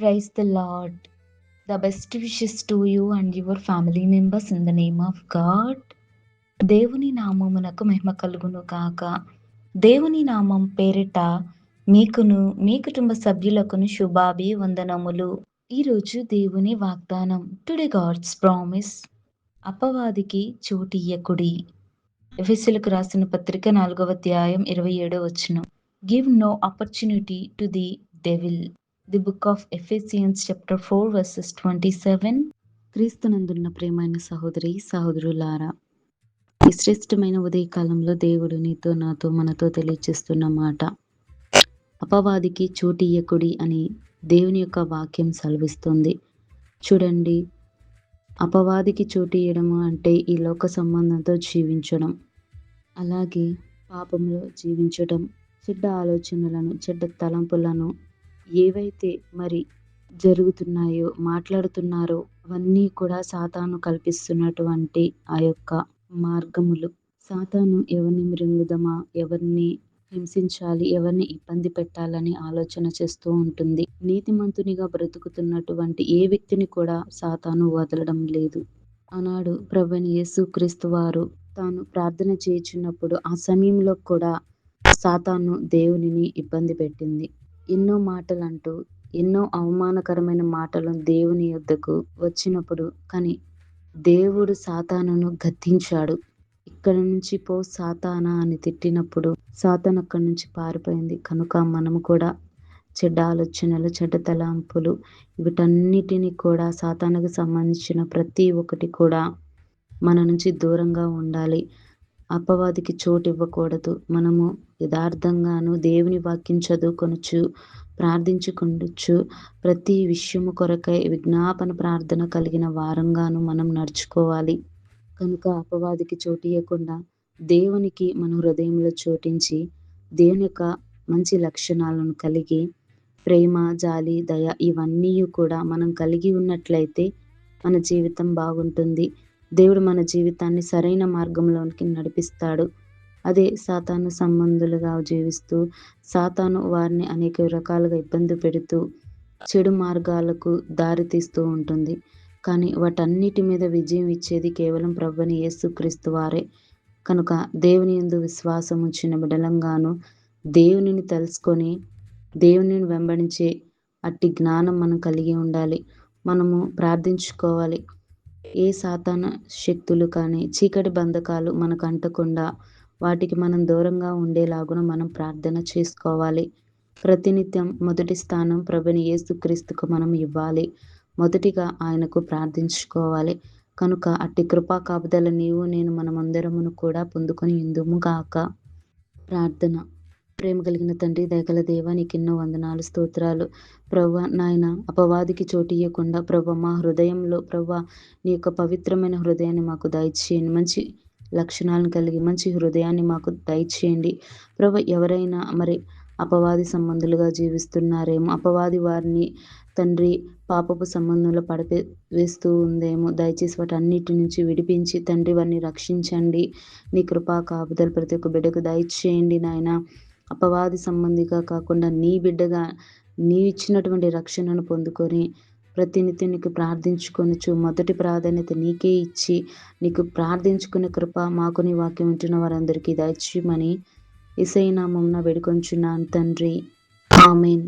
Praise the Lord. The best wishes to you and your family members in the name of God. దేవుని నామమునకు మహిమ కలుగును గాక. దేవుని నామం పేరిట మీకును మీ కుటుంబ సభ్యులకును శుభాభివందనములు. ఈరోజు దేవుని వాగ్దానం. Today God's promise. అపవాదికి చోటియ్యకుడి. ఎఫెసీయులకు రాసిన పత్రిక 4వ అధ్యాయం 27వ వచనం. Give no opportunity to the devil. The book of Ephesians chapter 4 verses 27. క్రీస్తునందున్న ప్రియమైన సహోదరి సహోదరులారా, ఈ శ్రేష్టమైన ఉదయకాలంలో దేవుడు నీతో నాతో మనతో తెలియజేస్తున్న మాట, అపవాదికి చోటియ్యకుడి అని దేవుని యొక్క వాక్యం సెలవిస్తుంది. చూడండి, అపవాదికి చోటియ్యడము అంటే ఈ లోక సంబంధంతో జీవించడం, అలాగే పాపంలో జీవించడం, చెడ్డ ఆలోచనలను, చెడ్డ తలంపులను ఏవైతే మరి జరుగుతున్నాయో, మాట్లాడుతున్నారో అవన్నీ కూడా సాతాను కల్పిస్తున్నటువంటి ఆ యొక్క మార్గములు. సాతాను ఎవరిని మృంగుదమా, ఎవరిని హింసించాలి, ఎవరిని ఇబ్బంది పెట్టాలని ఆలోచన చేస్తూ ఉంటుంది. నీతిమంతునిగా బ్రతుకుతున్నటువంటి ఏ వ్యక్తిని కూడా సాతాను వదలడం లేదు. ఆనాడు ప్రభువైన యేసుక్రీస్తు వారు తాను ప్రార్థన చేయుచున్నప్పుడు ఆ సమయంలో కూడా సాతాను దేవునిని ఇబ్బంది పెట్టింది. ఎన్నో మాటలంటూ, ఎన్నో అవమానకరమైన మాటలు దేవుని యొద్దకు వచ్చినప్పుడు, కానీ దేవుడు సాతానును గద్దించాడు. ఇక్కడ నుంచి పో సాతానా అని తిట్టినప్పుడు సాతాను అక్కడి నుంచి పారిపోయింది. కనుక మనము కూడా చెడ్డ ఆలోచనలు, చెడ్డ తలంపులు, వీటన్నిటిని కూడా సాతానుకు సంబంధించిన ప్రతి ఒక్కటి కూడా మన నుంచి దూరంగా ఉండాలి. అపవాదికి చోటు ఇవ్వకూడదు. మనము యథార్థంగాను దేవుని వాక్యం చదువుకొనొచ్చు, ప్రార్థించుకొనొచ్చు. ప్రతి విషయము కొరకై విజ్ఞాపన ప్రార్థన కలిగిన వారంగాను మనం నడుచుకోవాలి. కనుక అపవాదికి చోటు ఇవ్వకుండా దేవునికి మన హృదయంలో చోటించి, దేవుని యొక్క మంచి లక్షణాలను కలిగి, ప్రేమ, జాలి, దయ ఇవన్నీ కూడా మనం కలిగి ఉన్నట్లయితే మన జీవితం బాగుంటుంది. దేవుడు మన జీవితాన్ని సరైన మార్గంలోనికి నడిపిస్తాడు. అదే సాతాను సంబంధులుగా జీవిస్తూ, సాతాను వారిని అనేక రకాలుగా ఇబ్బంది పెడుతూ, చెడు మార్గాలకు దారి తీస్తూ ఉంటుంది. కానీ వాటన్నిటి మీద విజయం ఇచ్చేది కేవలం ప్రభువైన యేసుక్రీస్తు వారే. కనుక దేవుని యందు విశ్వాసం ఉంచిన బిడ్డలంగాను దేవునిని తెలుసుకొని, దేవునిని వెంబడించే అట్టి జ్ఞానం మనం కలిగి ఉండాలి. మనము ప్రార్థించుకోవాలి. ఏ సాతాన శక్తులు కానీ, చీకటి బంధకాలు మనకు అంటకుండా వాటికి మనం దూరంగా ఉండేలాగున మనం ప్రార్థన చేసుకోవాలి. ప్రతినిత్యం మొదటి స్థానం ప్రభువైన యేసుక్రీస్తుకు మనం ఇవ్వాలి. మొదటిగా ఆయనకు ప్రార్థించుకోవాలి. కనుక అట్టి కృపా కాపుదల నీవు నేను మనమందరమును కూడా పొందుకొని ఇందుము గాక. ప్రార్థన. ప్రేమ కలిగిన తండ్రి, దయగల దేవా, నీకెన్నో వందనాలు, స్తోత్రాలు. ప్రభువా నాయన, అపవాదికి చోటు ఇవ్వకుండా ప్రభువా మా హృదయంలో ప్రభువా నీ యొక్క పవిత్రమైన హృదయాన్ని మాకు దయచేయండి. మంచి లక్షణాలను కలిగి మంచి హృదయాన్ని మాకు దయచేయండి. ప్రభువా ఎవరైనా మరి అపవాది సంబంధులుగా జీవిస్తున్నారేమో, అపవాది వారిని తండ్రి పాపపు సంబంధంలో వేస్తూ ఉందేమో, దయచేసి వాటన్నిటి నుంచి విడిపించి తండ్రి వారిని రక్షించండి. నీ కృపా కాపుదలు ప్రతి ఒక్క బిడ్డకు దయచేయండి నాయన. అపవాది సంబంధిగా కాకుండా నీ బిడ్డగా నీ ఇచ్చినటువంటి రక్షణను పొందుకొని ప్రతినిత్యం నీకు ప్రార్థించుకొనొచ్చు. మొదటి ప్రాధాన్యత నీకే ఇచ్చి నీకు ప్రార్థించుకునే కృప మాకు నీ వాక్యం వింటున్న వారందరికీ దయచేయమని యేసయ్య నామమున వేడుకొంచున్నాను తండ్రి. ఆమేన్.